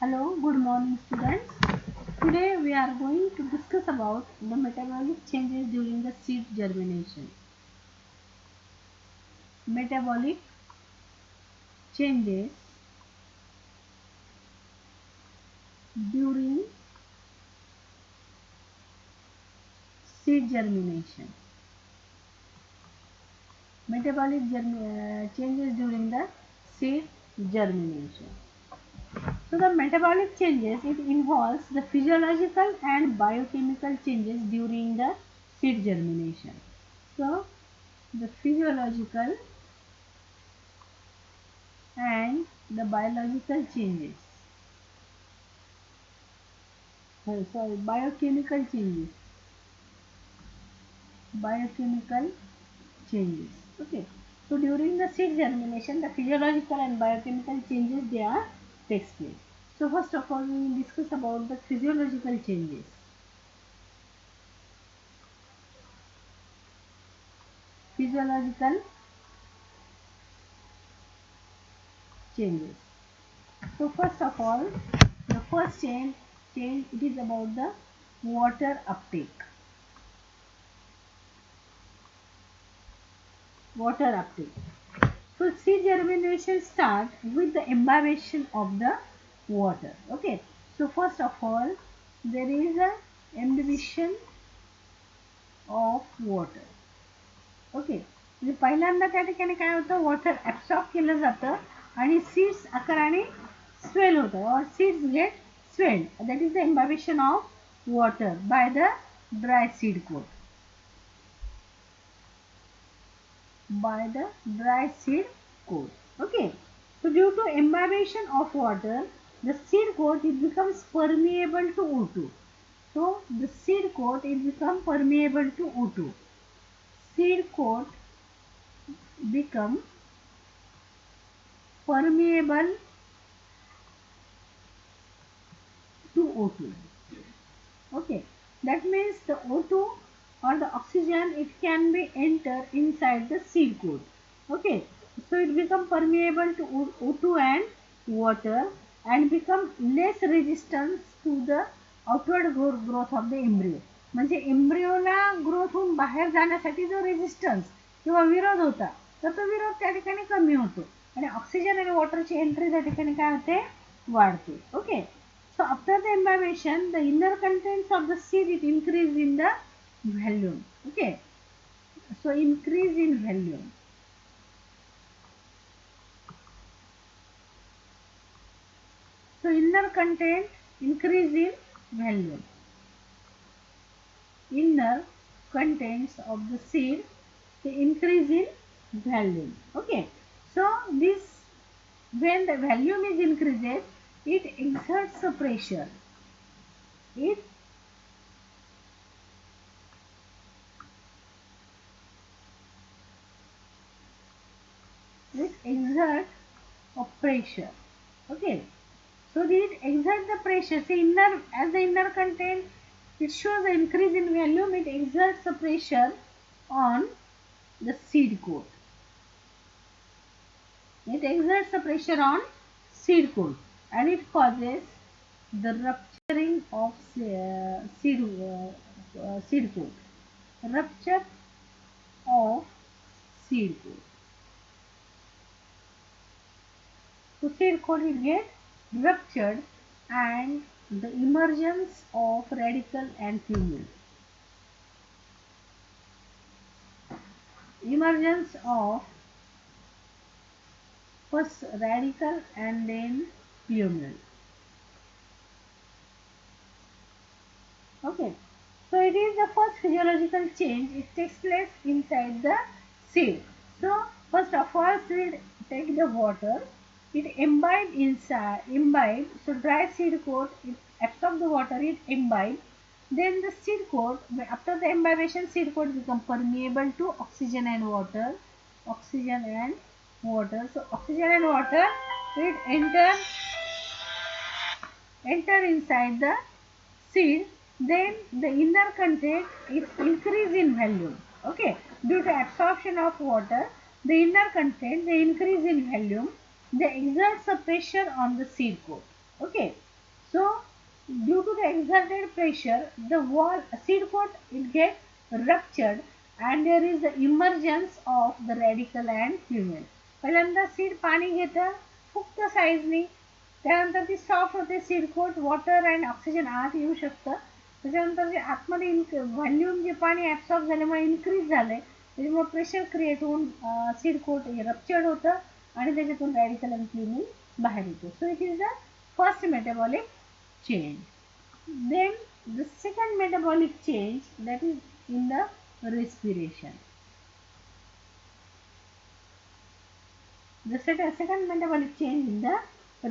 Hello, good morning students. Today we are going to discuss about the metabolic changes during the seed germination. Metabolic changes during seed germination. Changes during the seed germination. So the metabolic changes it involves the physiological and biochemical changes during the seed germination. So the physiological and the biological changes. Sorry, biochemical changes. Biochemical changes. Okay. So during the seed germination, the physiological and biochemical changes they are takes place. So first of all, we will discuss about the physiological changes. Physiological changes. So first of all, the first change it is about the water uptake. Water uptake. So seed germination start with the imbibition of the water. Okay. So first of all, there is a imbibition of water. Okay म्हणजे पहिल्यांदा त्या ठिकाणी काय होतं water absorb केलं जातं आणि seeds आकाराने स्वेल होतं और seeds get swelled that is the imbibition of water by the dry seed coat by the dry seed coat. Okay. So due to imbibition of water, the seed coat it becomes permeable to O2. So the seed coat it becomes permeable to O2. Seed coat become permeable to O2. Okay. That means the O2 or the oxygen it can be enter inside the seed coat. Okay. So it become permeable to O2 and water and become less resistance to the outward growth of the embryo. म्हणजे एम्ब्रियोला growth होऊन बाहेर जाण्यासाठी जो resistance किंवा विरोध होता तर तो विरोध त्या ठिकाणी कमी होतो आणि ऑक्सिजन आणि वॉटरची एंट्री त्या ठिकाणी काय होते वाढते. Okay. So after the imbibition, the inner contents of the seed it increase in the volume. Okay. So increase in volume. So inner content increase in volume. Inner contents of the seed they increase in volume. Okay. So this when the volume is increases, it exerts a pressure. It exert a pressure. Okay. So it exert the pressure. See inner as the inner content it shows the increase in volume. It exerts the pressure on the seed coat. It exerts the pressure on seed coat and it causes the rupturing of seed coat. Rupture of seed coat. So seed coat will get ruptured and the emergence of radicle and plumule. Emergence of first radicle and then plumule. Okay. So it is the first physiological change. It takes place inside the seed. So first of all, seed take the water. It imbibe inside. Imbibe. So dry seed coat. It absorb the water. It imbibe. Then the seed coat. After the imbibition, seed coat become permeable to oxygen and water. Oxygen and water. So oxygen and water. It enter inside the seed, then the inner content is increase in volume. Okay, due to absorption of water, the inner content they increase in volume. They exert some pressure on the seed coat. Okay, So due to the exerted pressure, the wall seed coat it get ruptured and there is the emergence of the radical and female. पहिल्यांदा seed पाणी घेतं फक्त साईजनी, त्यानंतर ती soft होते seed coat, water and oxygen आत येऊ शकतं. त्याच्यानंतर जे आतमध्ये व्हॉल्यूम जे पाणी ॲब्सॉर्ब झाल्यामुळे इन्क्रीज झालंय त्याच्यामुळे प्रेशर क्रिएट होऊन सीड कोट रप्चर्ड होतं आणि त्याच्यातून रॅडिकल आणि फ्युमिल बाहेर येतो. सो it is the first metabolic change. Then the second metabolic change, that is in the respiration. The second metabolic change in the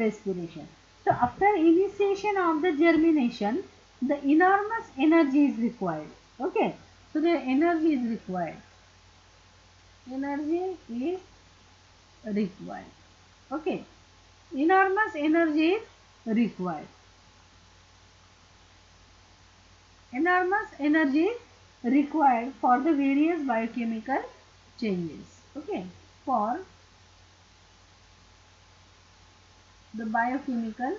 respiration. So after initiation of the germination, the enormous energy is required. Okay. So the energy is required. Energy is required. Okay. Enormous energy is required. Enormous energy required for the various biochemical changes. Okay, for the biochemical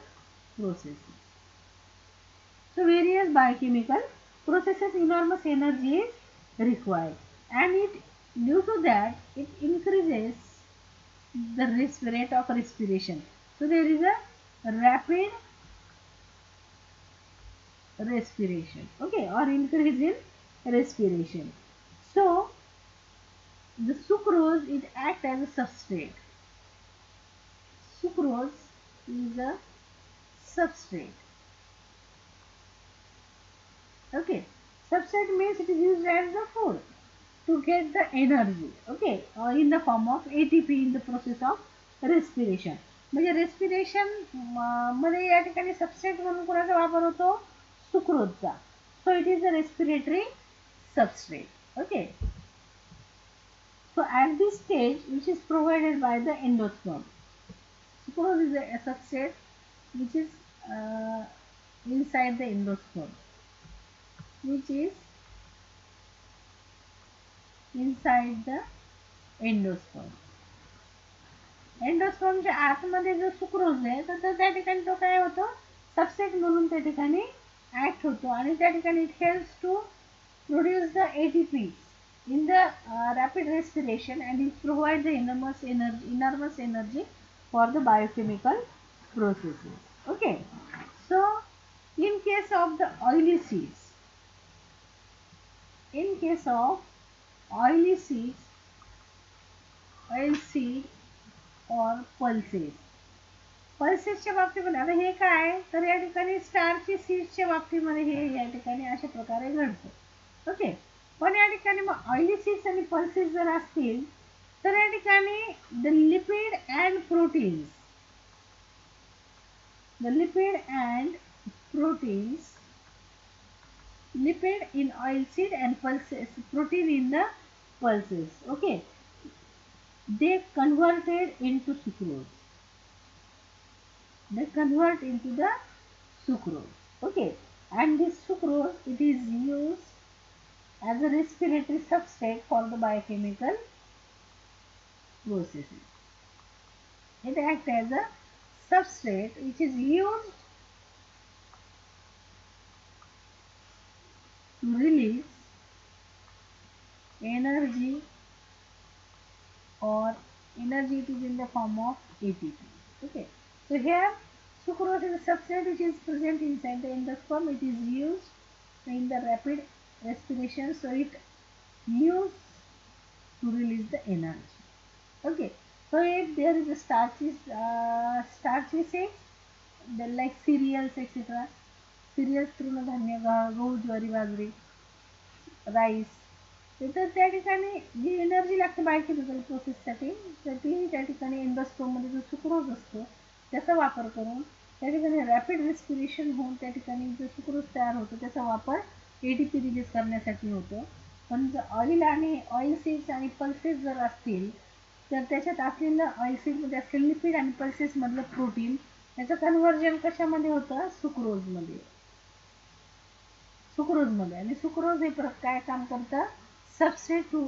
processes. So various biochemical processes, enormous energy is required, and it due to that it increases the rate of respiration. So there is a rapid respiration, okay, or increase in respiration. So the sucrose it acts as a substrate. Sucrose is a substrate. Okay, substrate means it is used as the food to get the energy. Okay, or in the form of ATP in the process of respiration. म्हणजे respiration मध्ये या ठिकाणी substrate म्हणून कोणाचा वापर होतो, सुक्रोजचा. So it is a respiratory substrate. Okay, so at this stage which is provided by the endosperm, sucrose is a substrate which is inside the endosperm, which is inside the endosperm. एंडोस्पर्मच्या आतमध्ये जो sucrose आहे तर त्या ठिकाणी तो काय होतो, substrate म्हणून त्या ठिकाणी ऍक्ट होतो आणि त्या ठिकाणी it helps to produce the ATP in the rapid respiration and it provides the enormous energy for the biochemical processes. Okay, so in case of the oily seeds, in case of oily seeds, oil seed or pulses, पल्सेसच्या बाबतीमध्ये आता हे काय तर या ठिकाणी स्टारची सीड्सच्या बाबतीमध्ये हे या ठिकाणी अशा प्रकारे घडतं. ओके, पण या ठिकाणी मग ऑइली सीड्स आणि पल्सेस जर असतील तर या ठिकाणी the lipid and proteins, the lipid and proteins, lipid in oil seed and pulses, protein in the pulses, okay, they converted into sucrose, they convert into the sucrose. Okay, and this sucrose it is used as a respiratory substrate for the biochemical processes. It acts as a substrate which is used to release energy, or energy it is in the form of ATP. Okay, so here sucrose is a substrate which is present inside the endosperm. It is used in the rapid respiration, so it used to release the energy. Okay, so if there is a starchy seeds, then like cereals etc. Cereals तृणधान्य, गहू, ज्वारी, बाजरी, rice, तर त्या ठिकाणी जी energy लागते biochemical प्रोसेससाठी तर ती त्या ठिकाणी एंडोस्पर्ममध्ये जो सुक्रोज असतो त्याचा वापर करून त्या ठिकाणी रॅपिड रेस्पिरेशन होऊन त्या ठिकाणी जो सुक्रोज तयार होतो त्याचा वापर एटीपी रिलीज करण्यासाठी होतो. पण जर ऑइल आणि ऑइल सीड्स आणि पल्सेस जर असतील तर त्याच्यात असलेलं ऑइल सीडमध्ये असलेलं लिपिड आणि पल्सेसमधलं प्रोटीन याचं कन्व्हर्जन कशामध्ये होतं, सुक्रोजमध्ये, सुक्रोजमध्ये. आणि सुक्रोज हे काय काम करतं, substrate to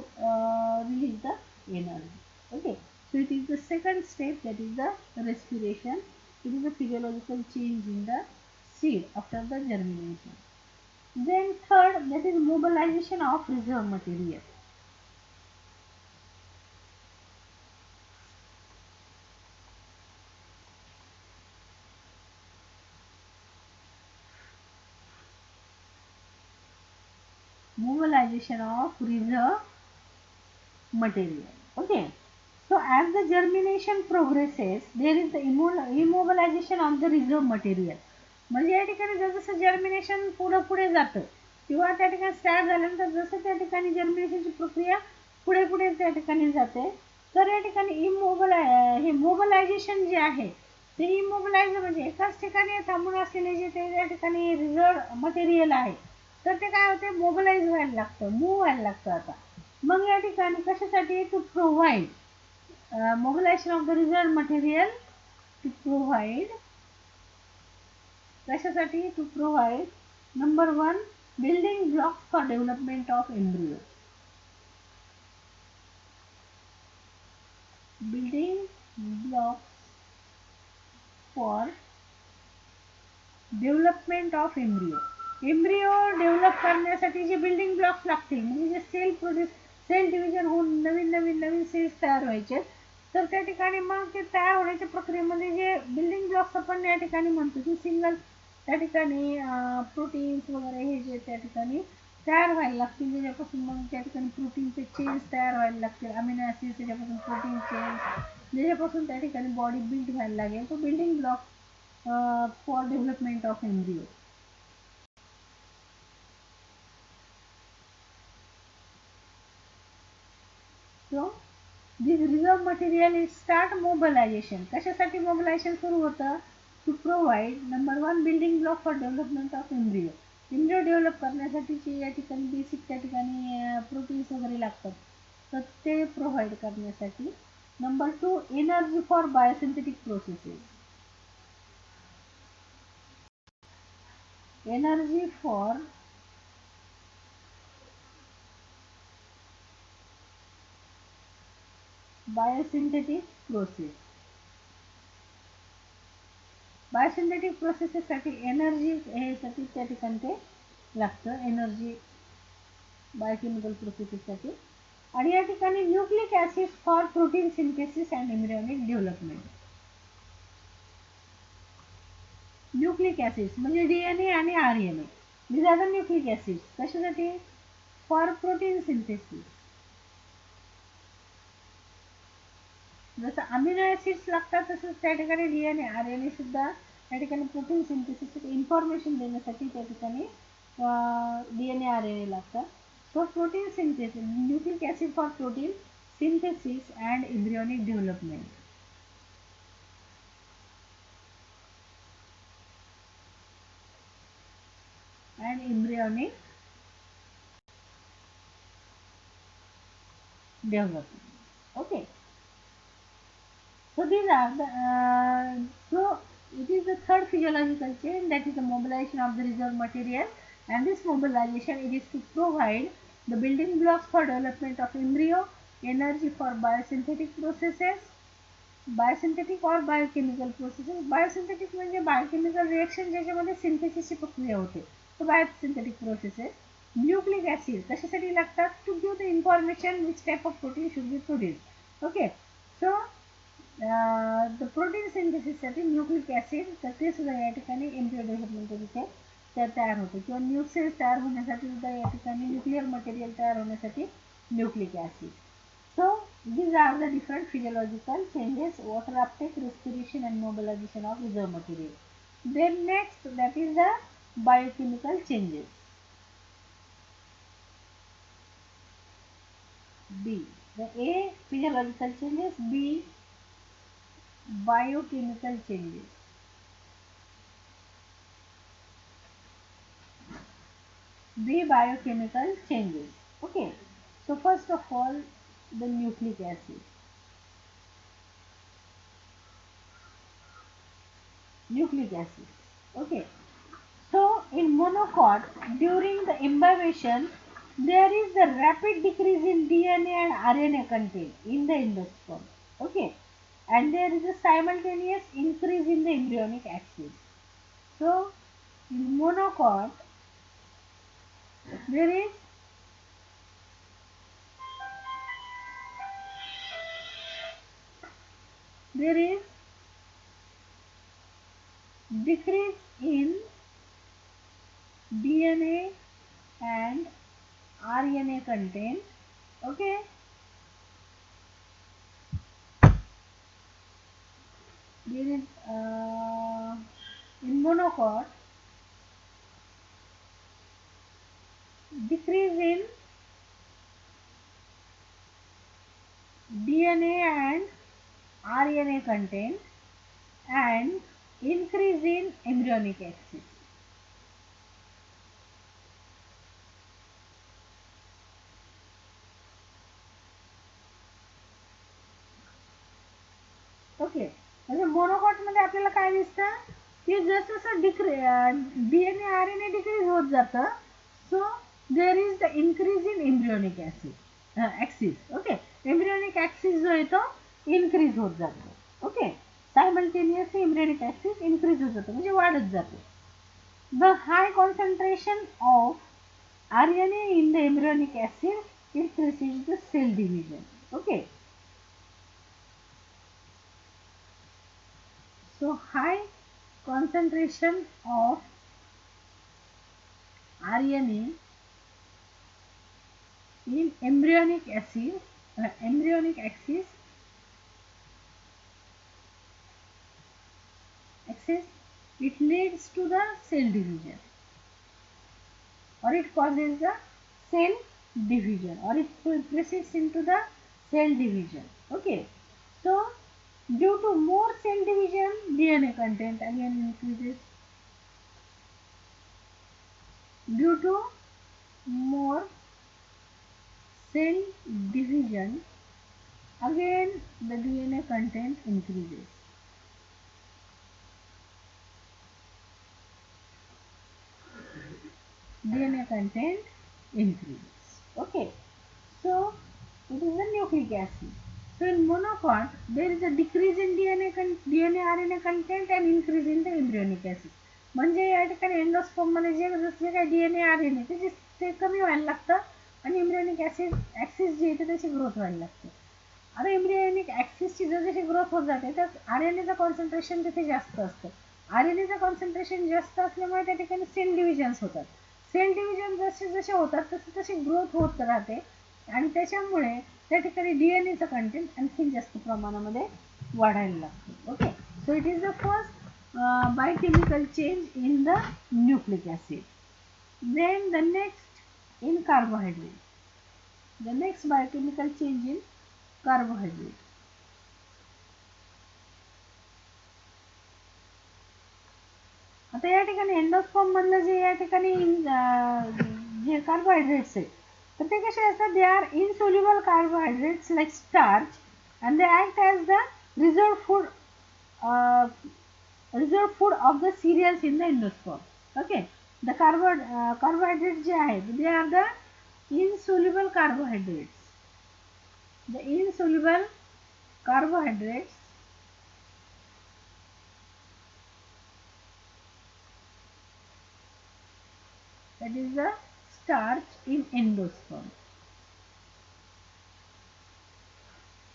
release the energy. Okay, so it is the second step, that is the respiration. It is a physiological change in the seed after the germination. Then third, that is mobilization of reserve material. Mobilization of reserve material. Okay. So as the germination progresses, there is the immobilization of the reserve material. म्हणजे या ठिकाणी जसं germination पुढे पुढे जातं किंवा त्या ठिकाणी स्टार्ट झाल्यानंतर जसं त्या ठिकाणी जर्मिनेशनची प्रक्रिया पुढे पुढे त्या ठिकाणी जाते, तर या ठिकाणी हे मोबिलायझेशन जे आहे ते इमोबिलायझ म्हणजे एकाच ठिकाणी थांबून असलेले जे ते त्या ठिकाणी रिझर्व मटेरियल आहे, तर ते काय होते, मोबिलाइज व्हायला लागतं, मूव्ह व्हायला लागतं. आता मग या ठिकाणी कशासाठी, to provide mobilization of the reserve material to provide कशासाठी, to provide number one building blocks for development of embryo. Building blocks for development of embryo. Embryo develop करण्यासाठी जे बिल्डिंग ब्लॉक्स लागतील, म्हणजे जे सेल डिव्हिजन होऊन नवीन नवीन नवीन sales तयार व्हायचे, तर त्या ठिकाणी मग ते तयार होण्याच्या प्रक्रियेमध्ये जे बिल्डिंग ब्लॉक्स आपण या ठिकाणी म्हणतो की सिंगल त्या ठिकाणी प्रोटीन्स वगैरे हे जे त्या ठिकाणी तयार व्हायला लागतील, ज्याच्यापासून मग त्या ठिकाणी प्रोटीनचे चेन्स तयार व्हायला लागतील, अमिनो ॲसिड त्याच्यापासून प्रोटीन चेन्स, ज्याच्यापासून त्या ठिकाणी बॉडी बिल्ड व्हायला लागेल, तो building block for development of embryo. So this reserve material is start mobilization. कशासाठी mobilization सुरू होतं, to provide number one building block for development of embryo. embryo develop करण्यासाठीची या ठिकाणी बेसिक त्या ठिकाणी प्रोटीन्स वगैरे लागतात, तर ते प्रोव्हाइड करण्यासाठी. Number two, energy for biosynthetic processes. Energy for biosynthetic process. Biosynthetic प्रोसेसेससाठी एनर्जी हे साठी त्या ठिकाणी ते लागतं, एनर्जी बायोकेमिकल प्रोसेसेससाठी. आणि या ठिकाणी nucleic acid for protein synthesis and embryonic development. Nucleic acids म्हणजे डीएनए आणि RNA, these are the nucleic acids. कशासाठी, फॉर प्रोटीन सिंथेसिस. जसं अमिनो ॲसिड्स लागतात तसंच त्या ठिकाणी डीएनए आरएनए सुद्धा त्या ठिकाणी प्रोटीन सिंथेसिस इन्फॉर्मेशन देण्यासाठी त्या ठिकाणी डीएनए आरएनए लागतात. So protein synthesis, nucleic acid for protein synthesis and embryonic development. and embryonic development. Okay. So these are the so it is the third physiological change, that is the mobilization of the reserve material, and this mobilization it is to provide the building blocks for development of embryo, energy for biosynthetic processes, biosynthetic और biochemical processes. Biosynthetic म्हणजे biochemical reaction ज्याच्यामध्ये सिंथेसिसची प्रक्रिया होते, तो biosynthetic processes. Nucleic acid कशासाठी लागतात, to give the information which type of protein should be produce. Okay. So the protein सिंथेसिससाठी nucleic acid, तर ते सुद्धा या ठिकाणी एम्ब्रियो डेव्हलपमेंट ते तयार होते, किंवा न्यू सेल्स तयार होण्यासाठी सुद्धा या ठिकाणी न्यूक्लिअर मटेरियल तयार होण्यासाठी nucleic acid. So these are the different physiological changes: water uptake, respiration, and mobilization of reserve material. Then next, that is the biochemical changes. B. The A, physiological changes. B, biochemical changes. B, biochemical changes. Okay. So first of all, the nucleic acid. Nucleic acid. Okay. So in monocot, during the imbibition, there is a rapid decrease in DNA and RNA content in the endosperm. Okay. And there is a simultaneous increase in the embryonic axis. So In monocot, there is there is decrease in DNA and RNA content. Okay, there is in monocot decrease in DNA and RNA content and increase in embryonic axis. Okay, म्हणजे monocot मध्ये आपल्याला काय दिसतं की जसं जसं DNA RNA decrease होत जातं, so there is the increase in embryonic acid axis. Okay, embryonic axis जो आहे तो इन्क्रीज होत जातो. Okay, simultaneously embryonic axis increase होत जातो म्हणजे वाढत जातो. The high concentration of RNA in the embryonic acid it precedes the cell division. Okay, so high concentration of RNA in embryonic acid embryonic axis it leads to the cell division, or it causes the cell division, or it precedes into the cell division. Okay, so due to more cell division, DNA content again increases. Due to more cell division, again the DNA content increases. DNA content increases. Okay, so it is the nucleic acid. So in monocot, there is a decrease in DNA RNA content and increase in the embryonic acid. म्हणजे या ठिकाणी endosperm मध्ये जे काही DNA RNA ते कमी व्हायला लागतं आणि एम्ब्रियोनिक ऍसिड ऍक्सिस जी आहे त्याची ग्रोथ व्हायला लागते. आता एम्ब्रियोनिक ऍक्सिसची जशी ग्रोथ होत जाते तर आरएनएचं कॉन्सन्ट्रेशन तिथे जास्त असतं. आरएनएचं कॉन्सन्ट्रेशन जास्त असल्यामुळे त्या ठिकाणी सेल डिव्हिजन्स होतात. सेल डिव्हिजन जसे जसे होतात तसे तशी ग्रोथ होत राहते आणि त्याच्यामुळे त्या ठिकाणी डीएनएचं कंटेंट आणखी जास्त प्रमाणामध्ये वाढायला लागतं. Okay, so it is the first biochemical change in the nucleic acid. Then the next in carbohydrate. The next biochemical change in carbohydrate. आता या ठिकाणी एंडोस्पर्म मधलं जे या ठिकाणी जे कार्बोहायड्रेट्स आहेत तर ते कसे असतात, they are insoluble carbohydrates like starch and they act as the reserve food of the cereals in the endosperm. Okay, the carbohydrates जे आहेत they are the insoluble carbohydrates. The insoluble carbohydrates that is the starch in endosperm.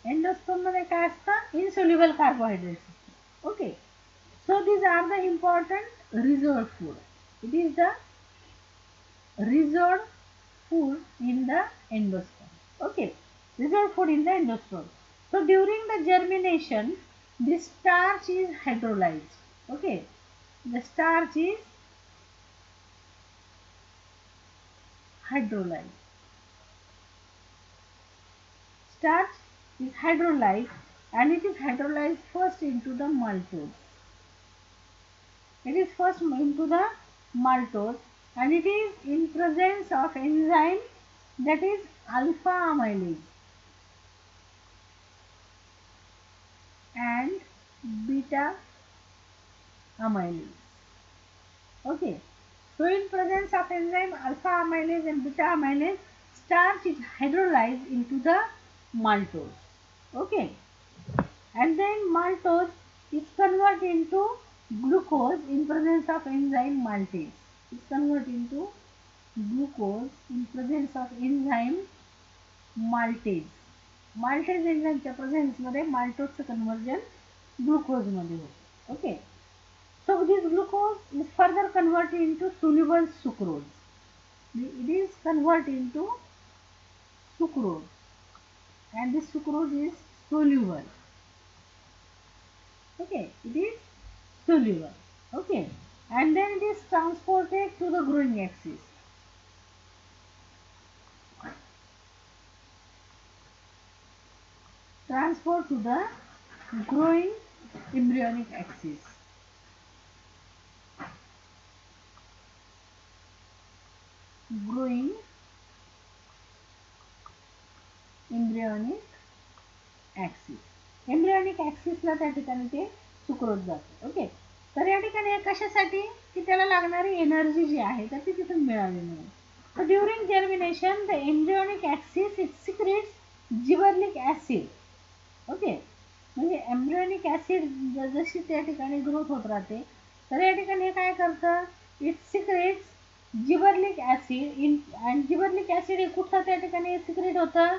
Endosperm मध्ये काय असतं, insoluble carbohydrates. Okay, so these are the important reserved food. It is the reserved food in the endosperm. Okay, reserved food in the endosperm. So during the germination, the starch is hydrolyzed. Okay, the starch is hydrolyzed. Starch is hydrolyzed and it is hydrolyzed first into the maltose. It is first into the maltose and it is in presence of enzyme that is alpha amylase and beta amylase. Okay, so in presence of enzyme alpha amylase and beta amylase, starch is hydrolyzed into the maltose. Okay, and then maltose is converted into glucose in presence of enzyme maltase is converted into glucose in presence of enzyme maltase. Maltase enzymeच्या presence मध्ये maltose conversion glucose मध्ये होते. Okay. So this glucose is further converted into soluble sucrose. It is converted into sucrose, and this sucrose is soluble. Okay, it is soluble. Okay, and then it is transported to the growing axis. Transport to the growing embryonic axis. Growing embryonic axis. Embryonic ॲक्सिसला त्या ठिकाणी ते sucrose जाते. Okay, तर या ठिकाणी कशासाठी की त्याला लागणारी एनर्जी जी आहे तर ती तिथून मिळाली म्हणून. तर during germination the embryonic axis it secretes gibberellic acid. Okay, म्हणजे एम्ब्रियॉनिक ॲसिड जशी त्या ठिकाणी ग्रोथ होत राहते तर या ठिकाणी हे काय करतं, इट सिक्रेट्स जिबर्लिक ॲसिड इन, आणि जिबर्लिक ॲसिड हे कुठं त्या ठिकाणी सिक्रेट होतं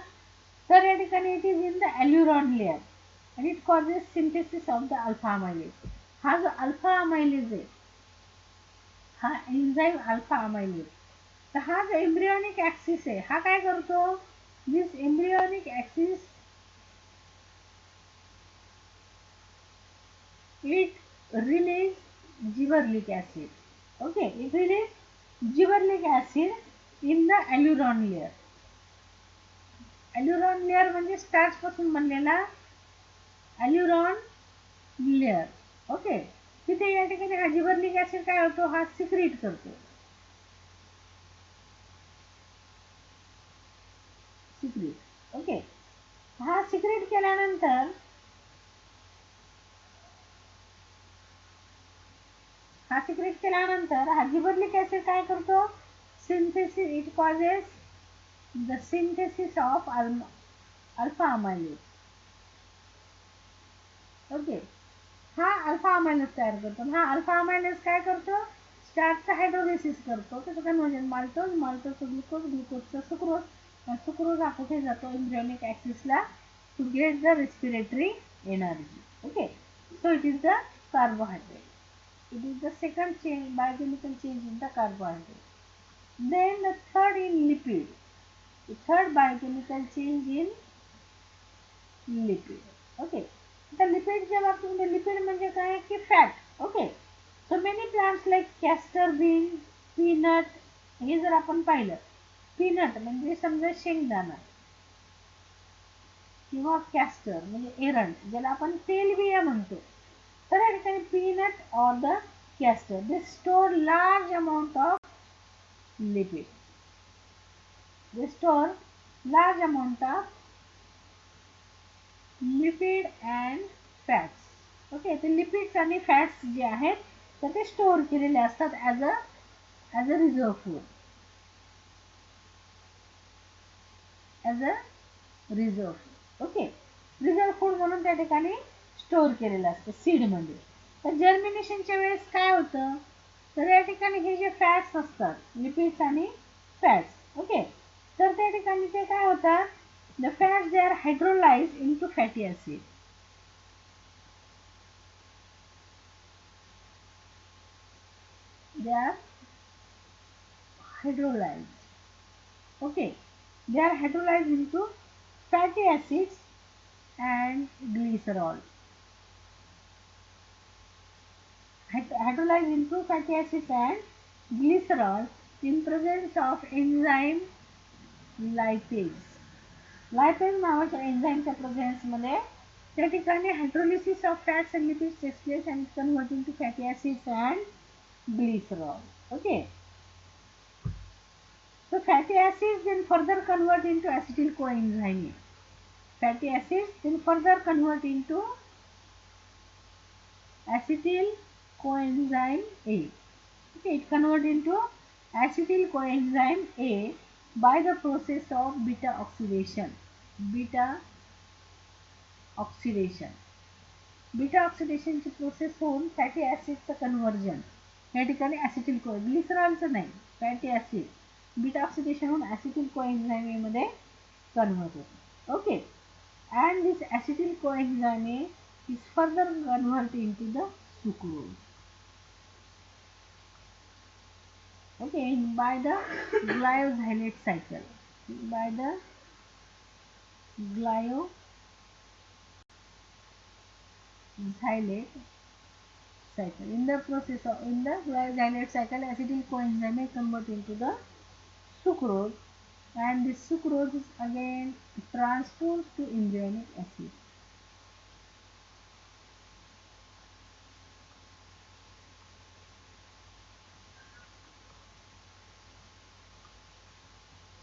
तर या ठिकाणी it is in the aleurone layer and it causes synthesis of the alpha amylase. हा जो अल्फा अमायलेज आहे, हा एन्झाईम अल्फा अमायलेज, तर हा जो एम्ब्रियॉनिक ॲक्सिस आहे हा काय करतो, this embryonic axis it release gibberellic acid. Okay, it release gibberellic acid in the alluron layer. Alluron layer म्हणजे स्टार्च पासून बनलेला alluron layer. ओके, तिथे या ठिकाणी हा जिबर्लिक ऍसिड काय होतो, हा सिक्रेट करतो. सिक्रेट. ओके, हा सिक्रेट केल्यानंतर हा जिबर्लिक ऍसिड काय करतो, synthesis, it causes the synthesis of alpha amylase. Okay, हा अल्फा अमायलेज तयार करतो. हा अल्फा अमायलेज काय करतो, स्टार्चचा हायड्रोलिसिस करतो, त्याचं कन्व्हर्जन माल्टोज, माल्टोजचं ग्लुकोज, ग्लुकोजचं सुक्रोज, सुक्रोज हा कुठे जातो, एम्ब्रियॉनिक ॲक्सिसला, to get the respiratory energy. Okay, so it is the carbohydrate. It is the second change, biochemical change in the carbohydrate. Then the third in lipid. The third biochemical change in lipid. Okay. The lipidच्या बाबतीमध्ये lipid म्हणजे काय की fat. Okay, so many plants like castor bean, peanut, हे जर आपण पाहिलं, peanut म्हणजे समजा शेंगदाणा किंवा कॅस्टर म्हणजे एरंड, ज्याला आपण तेलबिया म्हणतो, तर या ठिकाणी peanut or the castor they store large amount of lipid. They store large amount of lipid and fats. Okay, ते लिपिड्स आणि फॅट्स जे आहेत तर ते स्टोअर केलेले असतात as a reserve food. As a reserve food. Okay, reserve food म्हणून त्या ठिकाणी स्टोअर केलेलं असतं सीडमध्ये. तर जर्मिनेशनच्या वेळेस काय होतं, तर या ठिकाणी हे जे फॅट्स असतात, लिपिड्स आणि फॅट्स, ओके, तर त्या ठिकाणी ते काय होतात, the fats they are hydrolyse into fatty acid. They are hydrolyzed. Okay, they are hydrolyzed into fatty acids and glycerol. Hydrolyzed into fatty acids and glycerol in presence of enzyme lipase. Lipase नावाच्या एन्झाईमच्या प्रेझेन्समध्ये त्या ठिकाणी hydrolysis of fats and lipids takes place and convert into fatty acids and glycerol. Okay. So fatty acids then further convert into acetyl coenzyme. Fatty acids then further convert into acetyl coenzyme A. Okay, it convert into acetyl coenzyme A by the process of beta oxidation. Beta oxidation. Beta ऑक्सिडेशनची process होऊन fatty ॲसिडचं conversion या ठिकाणी acetyl co ग्लिसरॉलचं नाही, fatty acid beta oxidation होऊन acetyl coenzyme मध्ये convert होतो. Okay, and this acetyl coenzyme is further converted into the sucrose. Okay, by the glycosylate cycle. By the glycosylate cycle. In the process of glycosylate cycle, acetyl coenzyme is converted into the sucrose, and this sucrose is again transposed to embryonic acid.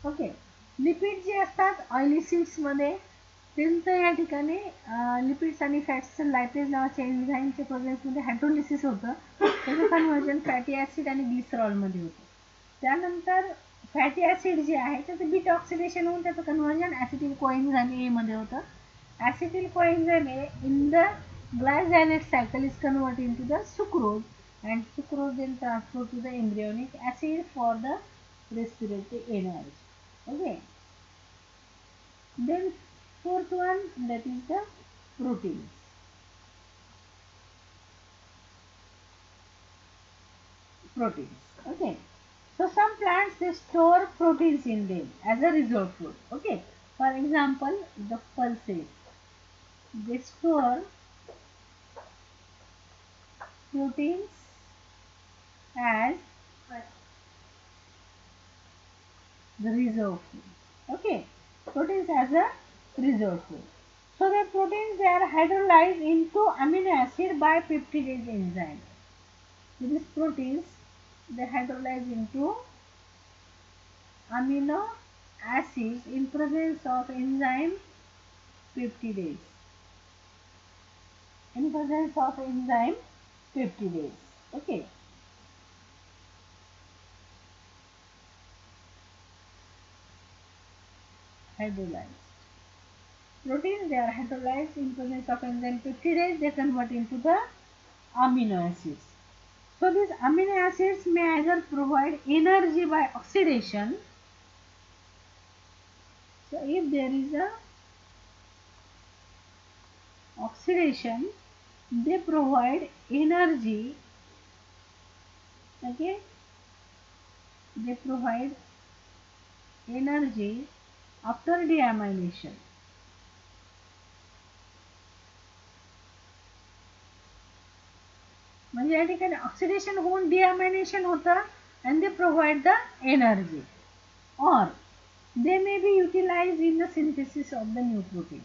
Okay, lipid जे असतात oily सीड्समध्ये त्यांचं या ठिकाणी lipids आणि फॅट्सचं लायपेज नावाच्या एन्झाईमच्या प्रोसेसमध्ये hydrolysis होतं. त्याचं कन्व्हर्जन फॅटी ॲसिड आणि ग्लिसरॉलमध्ये होतं. त्यानंतर फॅटी ॲसिड जे आहे त्याचं बीटा ऑक्सिडेशन होऊन त्याचं कन्व्हर्जन ॲसिटिल कोएन्झाइम ए मध्ये होतं. Acetyl coenzyme A in the glycosylate cycle is converted into the sucrose, and sucrose then transferred to the embryonic acid for the respiratory energy. Okay, then fourth one, that is the proteins. Okay, so some plants they store proteins in them as a reserve food. Okay, for example the pulses, they store proteins as the reserve food. Okay, proteins as a reserve food. So the proteins they are hydrolyzed into amino acid by peptidase enzyme. So these proteins they hydrolyze into amino acids in presence of enzyme peptidase. In presence of enzyme peptidase. Okay. Hydrolyzed. Proteins they are hydrolyzed in presence of enzyme peptidase. They convert into the amino acids. So these amino acids may either provide energy by oxidation. So if there is a oxidation, they provide energy. Okay, they provide energy after deamination. म्हणजे या ठिकाणी oxidation होऊन डिअमायनेशन होतं and they provide the energy, or they may be utilized in the synthesis of the new protein.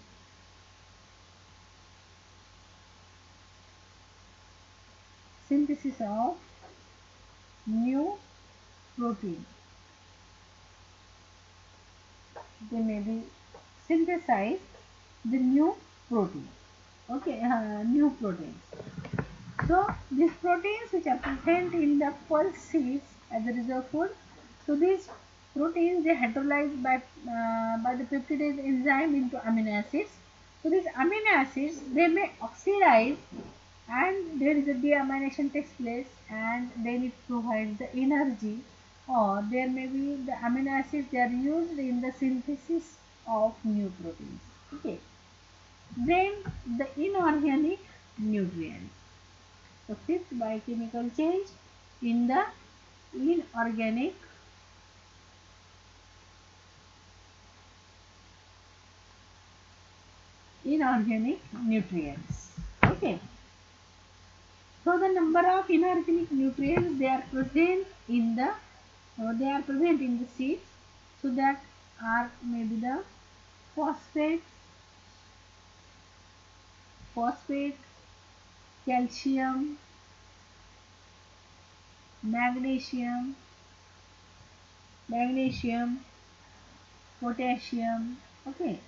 Synthesis of new protein. They may be synthesized the new protein. Okay, new proteins. So these proteins which are present in the pulse seeds as a reserve food. So these proteins they hydrolyze by the peptidase enzyme into amino acids. So these amino acids they may oxidize and there is a deamination takes place and then it provides the energy, or there may be the amino acids they are used in the synthesis of new proteins. Okay. Then the inorganic nutrients. So fifth biochemical change in the inorganic nutrients. Okay. So the number of inorganic nutrients they are present in the seeds. So that are maybe the phosphate, calcium, magnesium, potassium. Okay,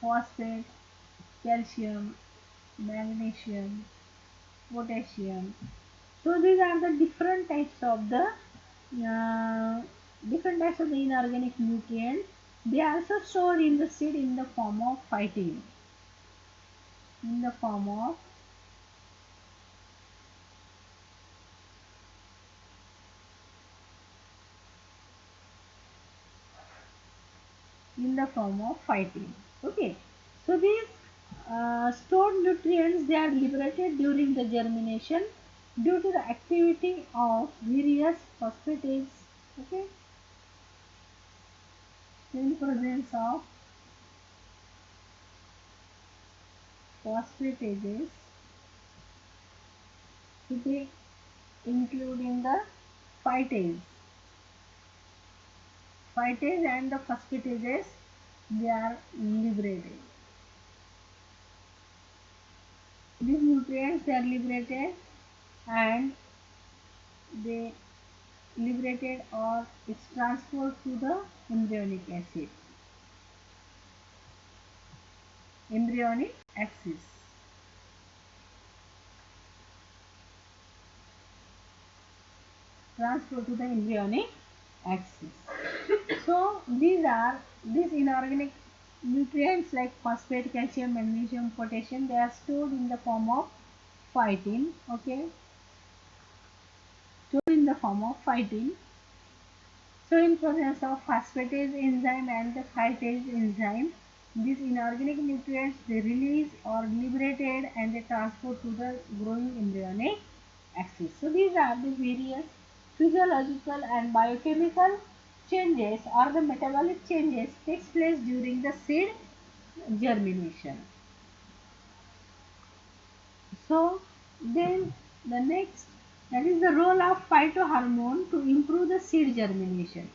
phosphate, calcium, magnesium, potassium. So these are the different types of the inorganic nutrients. They are also stored in the seed in the form of phytin. in the form of phytin. Okay, so these stored nutrients, they are liberated during the germination due to the activity of various phosphatases. Okay, in presence of phosphatases to be including the phytase. Phytase and the phosphatases, they are liberated. These nutrients, they are liberated, and they liberated or it's transferred to the embryonic acid, embryonic axis. Transferred to the embryonic axis. So these inorganic nutrients like phosphate, calcium, magnesium, potassium, they are stored in the form of phytin. Okay, stored in the form of phytin. So in presence of phosphatase enzyme and the phytase enzyme, these inorganic nutrients, they release or liberated and they transfer to the growing embryonic axis. So these are the various physiological and biochemical changes or the metabolic changes takes place during the seed germination. So then the next, that is the role of phytohormone to improve the seed germination.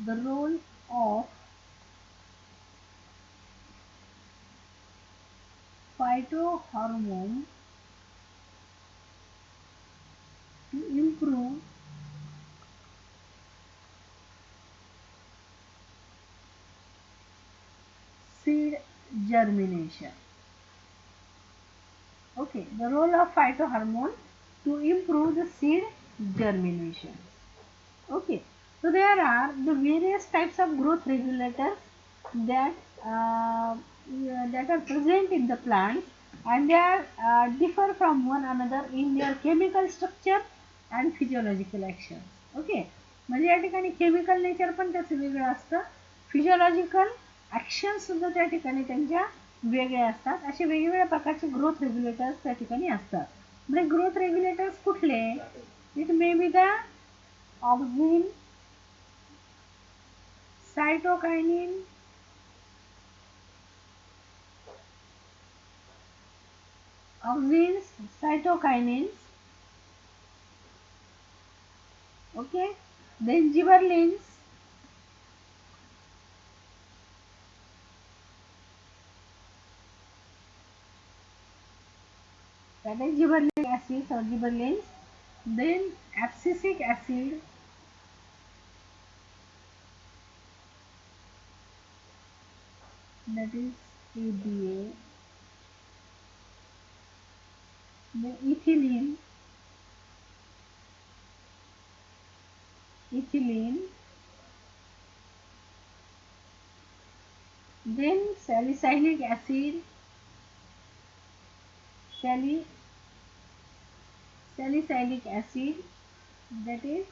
The role of phytohormone to improve seed germination. Okay, the role of phytohormone to improve the seed germination. Okay, so there are the various types of growth regulators that that are present in the plants, and they are differ from one another in their chemical structure and physiological actions. Okay, म्हणजे या ठिकाणी chemical nature पण त्याचं वेगळं असतं, physiological action सुद्धा त्या ठिकाणी त्यांच्या वेगळे असतात. असे वेगवेगळ्या प्रकारचे ग्रोथ रेग्युलेटर्स त्या ठिकाणी असतात. म्हणजे ग्रोथ रेग्युलेटर्स कुठले? It may be the auxin, cytokinin, auxins, cytokinins, okay, then gibberellins, that is gibberellic acids or gibberellins, then abscisic acid, that is ADA, then ethylene, ethylene, then salicylic acid, salicylic acid, that is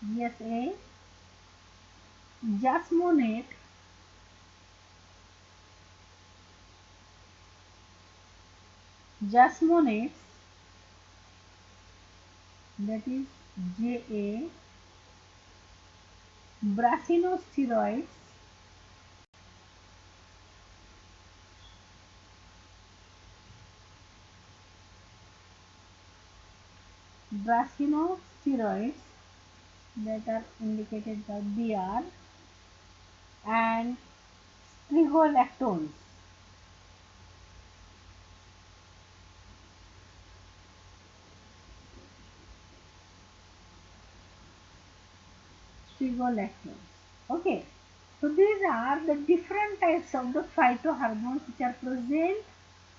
GSA, jasmonate, jasmonates, that is JA, brassinosteroids, brassinosteroids, that are indicated by BR, and strigolactones. Strigolactones. Okay. So these are the different types of the phytohormones which are present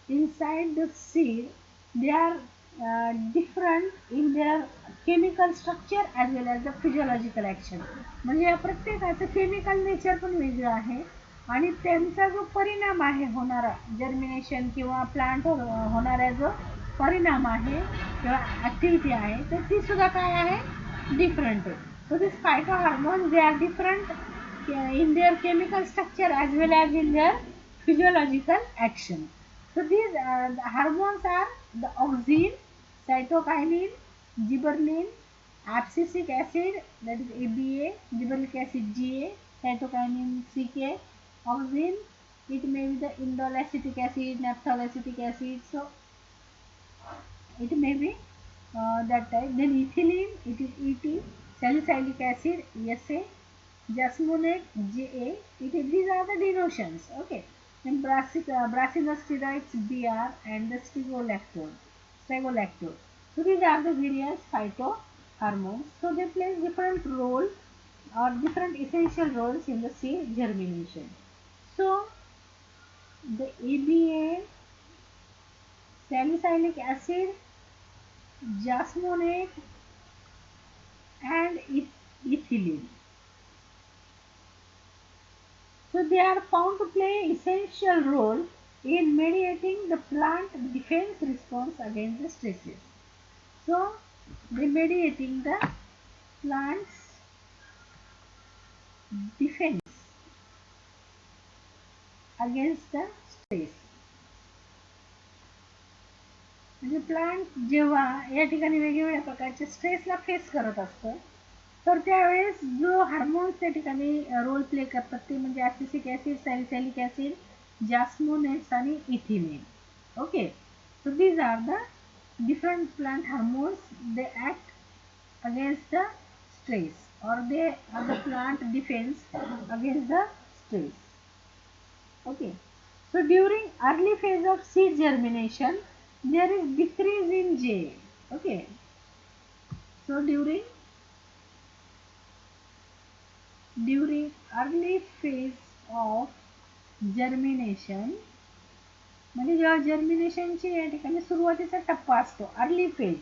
inside the seed. They are different in their chemical structure as well as the physiological action. म्हणजे या प्रत्येकाचं chemical nature पण वेगळं आहे आणि त्यांचा जो परिणाम आहे होणारा जर्मिनेशन किंवा प्लांट होणारा जो परिणाम आहे किंवा ॲक्टिव्हिटी आहे तर ती सुद्धा काय आहे डिफरंट आहे. So this phyto hormones they are different in their chemical structure as well as in their physiological action. So these the hormones are the auxin, cytokinin, gibberellin, abscisic acid that is ABA, gibberellic acid GA, cytokinin CK, auxin. It may be the indole acetic acid, naphthol acetic acid. So it may be that type. Then ethylene, it is ET, salicylic acid SA, jasmonate Ja. These are the denotions. Okay. Then brassinosteroids Br and the stegolactone. So these are the various phytohormones. So they play different role or different essential roles in the seed germination. So the ABA, salicylic acid, jasmonate and ethylene. So they are found to play essential role in mediating the plant defense response against the stresses. So they mediating the plant's defense against the stress. म्हणजे plant जेव्हा या ठिकाणी वेगवेगळ्या प्रकारच्या स्ट्रेसला face करत असतं तर त्यावेळेस जो हार्मोन्स त्या ठिकाणी रोल प्ले करतात ते म्हणजे acetic acid, salicylic acid, jasmonates आणि ethylene. Okay. So these are the different plant hormones. They act against the stress or they are the plant defense against the stress. Okay. So during early phase of seed germination there is decrease in J. Okay. So during early phase of germination म्हणजे जेव्हा जर्मिनेशनची या ठिकाणी सुरुवातीचा टप्पा असतो early phase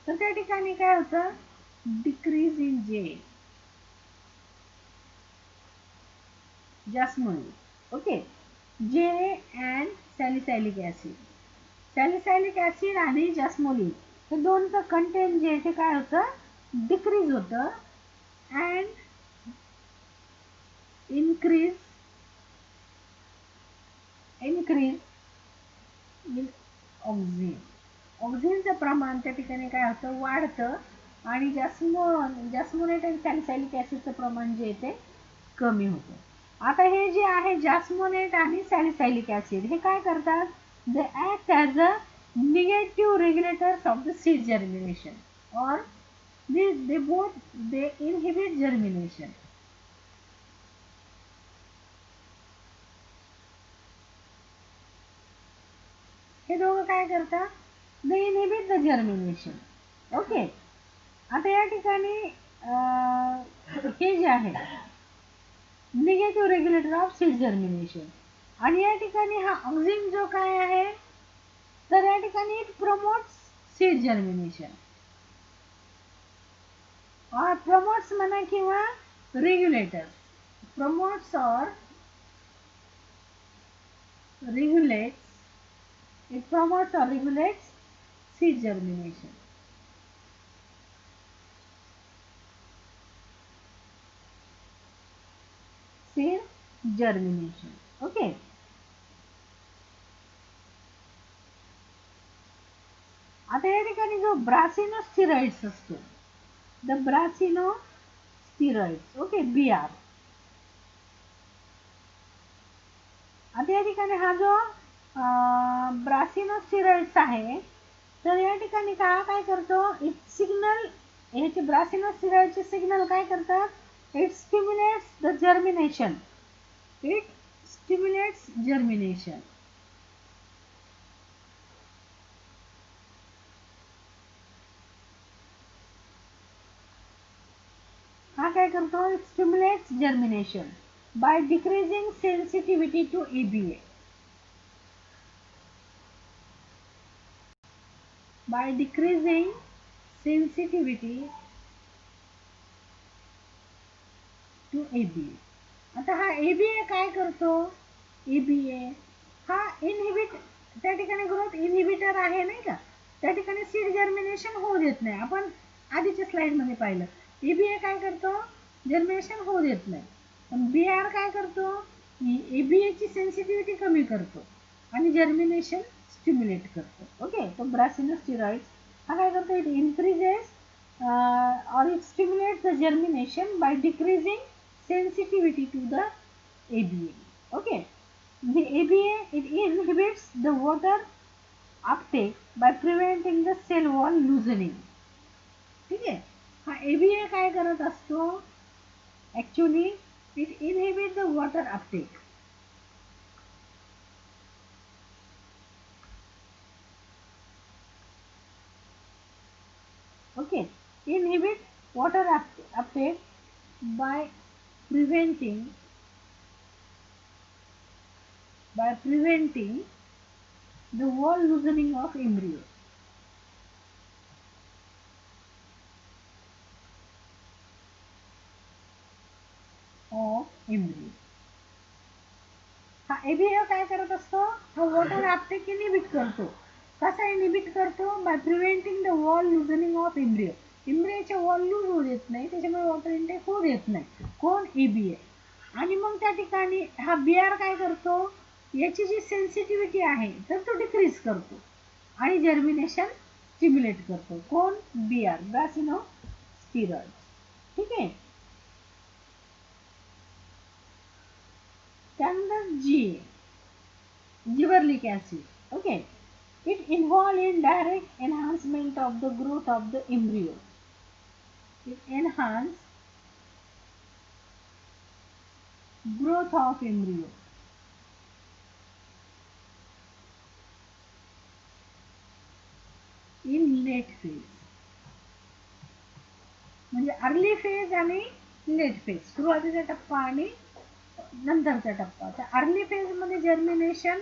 तर त्या ठिकाणी काय होतं decrease in J jasmonic. Okay. J and salicylic acid, salicylic acid आणि जास्मोलिन हे दोनचं कंटेंट जे ते काय होतं डिक्रीज होतं अँड इनक्रीज विथ ऑक्झिन. ऑक्झिनचं प्रमाण त्या ठिकाणी काय होतं वाढतं आणि जास्मोनेट आणि सॅलिसायलिक ॲसिडचं प्रमाण जे आहे ते कमी होतं. आता हे जे आहे जास्मोनेट आणि सॅलिसायलिक ॲसिड हे काय करतात they act as a negative regulators of the seed germination और they inhibit germination. हे दोघं काय करतात दे इनहिबिट द जर्मिनेशन. ओके. आता या ठिकाणी हे जे आहे negative regulator of seed germination आणि या ठिकाणी हा ऑक्झिन जो काय आहे तर या ठिकाणी इट प्रमोट्स सीड जर्मिनेशन और प्रमोट्स म्हणा किंवा रेग्युलेटर्स प्रमोट्स और regulates it promotes or regulates seed germination. Seed germination. Okay. आता या ठिकाणी जो ब्रासिनोस्टिरॉइड्स असतो द ब्रासिनोस्टिरॉइड्स ओके BR. आता या ठिकाणी हा जो ब्रासिनोस्टिरॉइड्स आहे तर या ठिकाणी काय करतो इट सिग्नल ह्याचे ब्रासिनोस्टिरॉइडचे सिग्नल काय करतात it stimulates the germination. It stimulates germination. हा काय करतो it stimulates germination by decreasing sensitivity to EBA. by decreasing sensitivity to ABA. आता हा ABA काय करतो? ABA हा इनहिबिट, त्या ठिकाणी ग्रोथ इनहिबिटर आहे नाही का, त्या ठिकाणी सीड जर्मिनेशन होऊ देत नाही. आपण आधीच्या स्लाइडमध्ये पाहिलं ABA काय करतो? जर्मिनेशन होऊ देत नाही. पण BR काय करतो? ABA ची सेन्सिटिव्हिटी कमी करतो आणि जर्मिनेशन स्टिम्युलेट करतो. ओके, तो ब्रासिनस स्टिरॉइड्स हा काय करतो? It increases or it stimulates the germination by decreasing sensitivity to the ABA. Okay, the ABA it inhibits the water uptake by preventing the cell wall loosening. ठीक आहे, हा ABA काय करत असतो? Actually it inhibits the water uptake. Okay, inhibit water uptake by preventing the wall loosening of embryo. हा ABA काय करत असतो? हा वॉटर अपटेक इनहिबिट करतो. कसा इनहिबिट करतो? By preventing the wall loosening of embryo. एम्ब्रियोचे वॉल लूज होऊ देत नाही, त्याच्यामुळे वॉटर इंटेक होऊ देत नाही. कोण? ABA. आणि मग त्या ठिकाणी हा BR काय करतो? याची जी सेन्सिटिव्हिटी आहे तर तो डिक्रीज करतो आणि जर्मिनेशन स्टिम्युलेट करतो. कोण? BR, brassinosteroid. ठीक आहे. त्यानंतर giberlic acid. Okay, it involved in direct enhancement of the growth of the embryo. It enhance growth of embryo. In late phase. म्हणजे अर्ली फेज आणि लेट फेज, सुरुवातीचा टप्पा आणि नंतरचा टप्पा. तर अर्ली फेज मध्ये जर्मिनेशन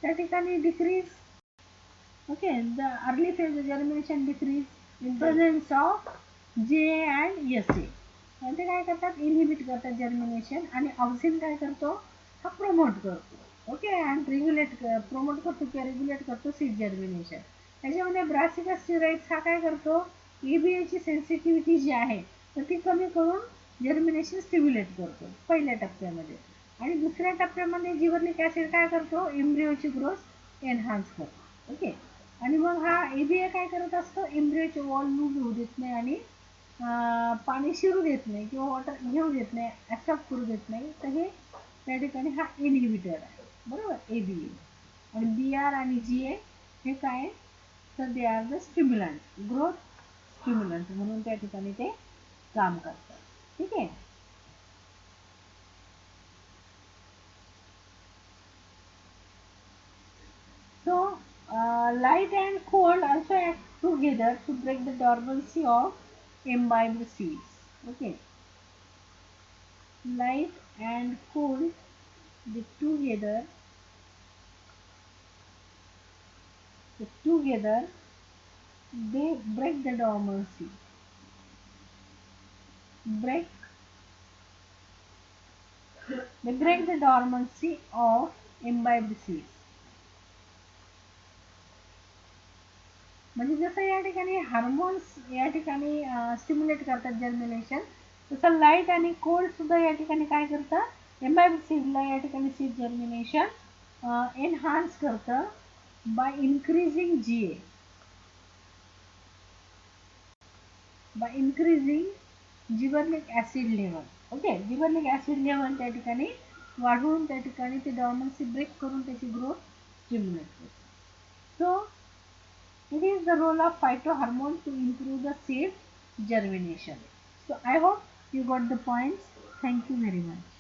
त्या ठिकाणी decrease. Okay, the early phase germination decrease in presence of JA and SA. ते काय करतात? इनहिबिट करतात जर्मिनेशन. आणि ऑक्सिन काय करतो? हा प्रोमोट करतो. ओके, अँड रेग्युलेट प्रोमोट करतो किंवा रेग्युलेट करतो सीड जर्मिनेशन. त्याच्यामध्ये ब्रासिका स्टिरॉइड्स हा काय करतो? ABA ची सेन्सिटिव्हिटी जी आहे तर ती कमी करून जर्मिनेशन स्टिम्युलेट करतो पहिल्या टप्प्यामध्ये. आणि दुसऱ्या टप्प्यामध्ये जिबरलिक ऍसिड काय करतो? एम्ब्रियोची ग्रोथ एनहान्स करतो. ओके, आणि मग हा ABA काय करत असतो? एम्ब्रियोचे वॉल लूज होऊ देत नाही आणि पाणी शिरू देत नाही किंवा वॉटर घेऊ देत नाही, ॲक्सेप्ट करू देत नाही. तर हे त्या ठिकाणी हा इनहिबिटर आहे. बरोबर, ABA. आणि BR आणि GA हे काय? तर they are the stimulant, growth stimulant म्हणून त्या ठिकाणी ते काम करतात. ठीक आहे. So light and cold also act together to break the dormancy of imbibed seeds. Okay, light and cold, together they break the dormancy. They break the dormancy of imbibed seeds. म्हणजे जसं या ठिकाणी हार्मोन्स या ठिकाणी stimulate करतात germination, तसं light आणि cold सुद्धा या ठिकाणी काय करतात? इम्बाइब्ड सीडला या ठिकाणी सीड जर्मिनेशन एनहान्स करतं by increasing GA, by increasing gibberellic acid level. Okay, gibberellic acid level त्या ठिकाणी वाढवून त्या ठिकाणी ते डॉर्मन्सी ब्रेक करून त्याची ग्रोथ स्टिम्युलेट करते. सो it is the role of phytohormone to improve the seed germination. So I hope you got the points. Thank you very much.